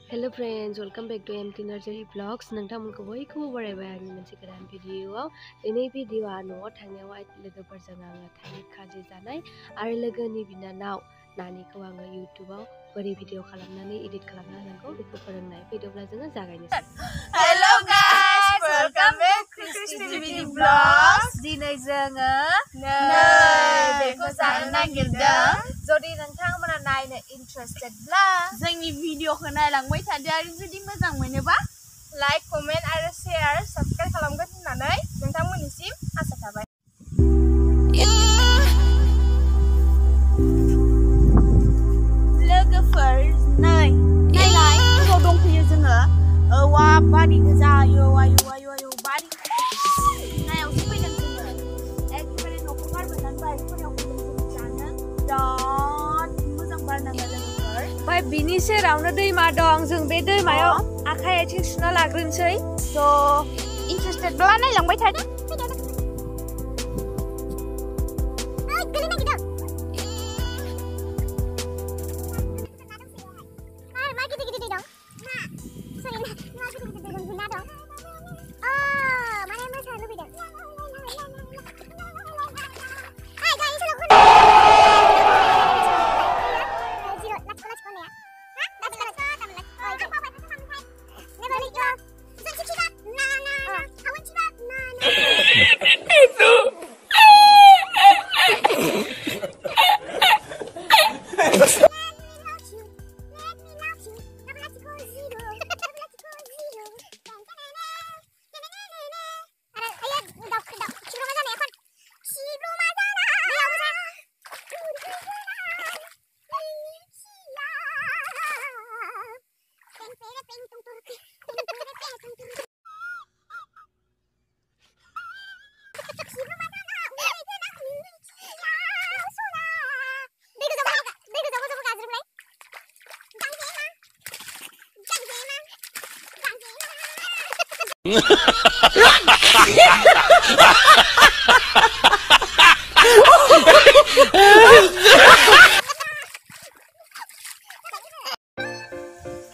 Hello friends, welcome back to MT Nursery Vlogs. नोंथांमोनखौ बयखौबो बरायबाय आंनि मोनसे गोदान भिडियोआव। दिनै भिडियोआ न'आव थांनायाव लोगोफोरजों आङो थालिर खाजि जानाय आरो लोगोनि बिनानाव नानिखौ आङो YouTubeआव बोरै भिडियो खालामनानै एडिट खालामना होनांगौ बेखौ फोरोंनाय। फैदोब्ला जोङो जागायनोसै। Hello guys, welcome back to Hwbwkhw Vlogs. दिनै जोङो बेखौ जानो नागिरदों। जुदि नोंथांमोना नायनो इन्ट्रेस्टेडब्ला जोंनि भिडियोखौ नायलांबाय थादो आरो जुदि मोजां मोनोबा लाइक, कमेन्ट आरो शेयार, साबस्क्राइब खालामगोन होननानै नोंथांमोननिसिम आसा थाबाय। लोगोफोर नायलाय बेयाव दंफैयो जोङो औवा बारि गोजा आयौ बारि नायावसो फैदों जोङो एखेबारे न'खौ गारबोनानै बारिफोराव फैदों जों जानो बिराद मोजां बार नाङो लोगोफोर। ओमफ्राय बिनि सेरावनो दैमा दं। जों बे दैमायाव आखाइ आथिं सुना लाग्रोनोसै। स' इन्टारेस्टेडब्ला नायलांबाय थादो।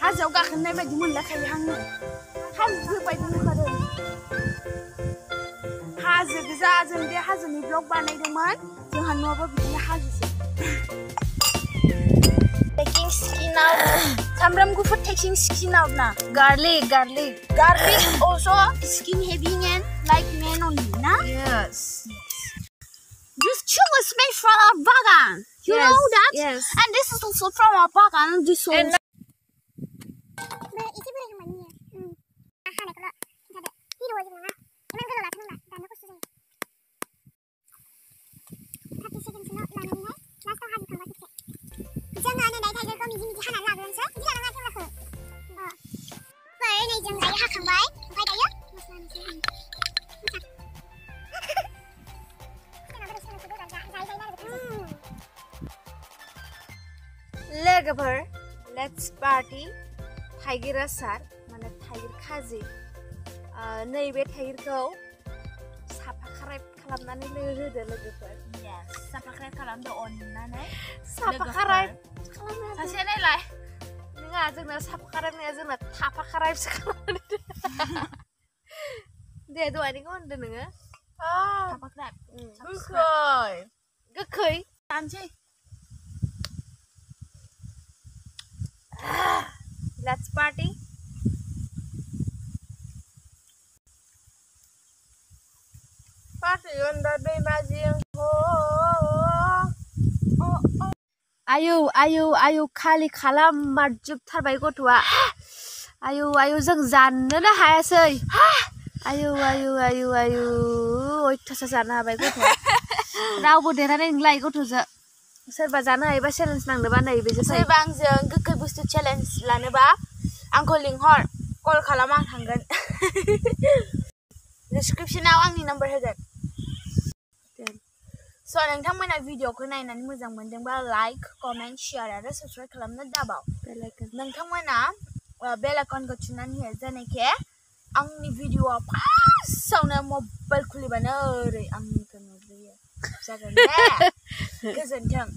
हाजोआव गाखोनाय बायदि मोनलाखायो आङो हाजो बायदि नुखादों हाजो गोजा जों बे हाजोनि ब्लग बानायदोंमोन जोंहा न'आबो बिदिनो हाजोसो टेकिं स्किन आउट सामब्राम गुफुर टेकिं स्किन आउट ना Garlic also skin having and like men only na yes this chum was made from our bagan you know that yes and this is also from our bagan this one लोगोफोर let's party थाइगिर आसार माने थाइगिर खाजि नैबे थाइगिरखौ साफा खालामनानै होदो लोगोफोर yes साफा खालामदो अननानै साफा खालामनो सासे नायलाय नङा जोंना साफा खालामनाया जोंना थाफा खालामसो खालामदो दे दहायनिखौ होनदो नोङो थाफा गोखै जानोसै let's party under दैमा जिं आयौ खालि खालामजोबथारबाय गथ'आ आयौ जों जानोनो हायासै आयौ अयथासार जानो हाबाय गथ'आ रावबो देरहानाय नंला गथ'जों सोरबा जानो हायोबा चेलेन्ज नांनोबा नैबेजों सोरबा आंजों गोखै बुस्थु चेलेन्ज लानोबा आंखौ लिंहर कल खालाम आं थांगोन डिसक्रिप्शनाव आंनि नाम्बार होगोन स' नोंथांमोना भिडियोखौ नायनानै मोजां मोनदोंबा लाइक कमेन्ट शेयार आरो साबस्क्राइब खालामनो दाबाव नोंथांमोना बेल आइकनखौ थुनानै हो जेनोखि आंनि भिडियोआ फार्स्टआवनो मबाइल खुलिबानो ओरै आंनिखौ नुग्रोयो जागोन दे गोजोन्थों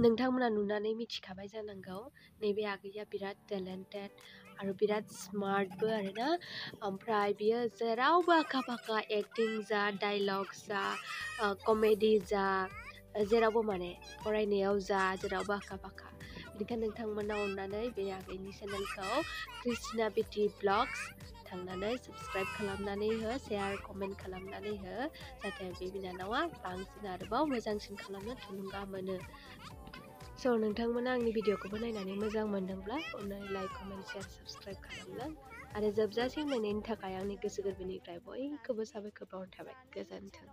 नोंथांमोना नुनानै मिथिखाबाय जानांगौ नैबे आगैया बिराद टेलेन्टेड आरो बिराद स्मार्टबो आरोना ओमफ्राय बियो जेरावबो आखा फाखा एक्टिं जा डायलग्स जा कमेडि जा जेरावबो माने फरायनायाव जा जेरावबो आखा फाखा बेनिखायनो नोंथांमोना अननानै बे आगैनि चेनेलखौ कृष्णा बिटि ब्लग्स थांनानै साबस्क्राइब खालामनानै हो शेयार कमेन्ट खालामनानै हो जाहाथे बे बिनानावा बांसिन आरोबाव मोजांसिन खालामनो थुलुंगा मोनो स' नोंथांमोना आंनि भिडिअखौबो नायनानै मोजां मोनदोंब्ला अननानै लाइक कमेन्ट शेयार साबस्क्राइब खालामनो आरो जोबजासिम नायनायनि थाखाय आंनि गोसो गोरबोनिफ्राय बयखौबो साबायखर बावनाय थाबाय गोजोन्थों।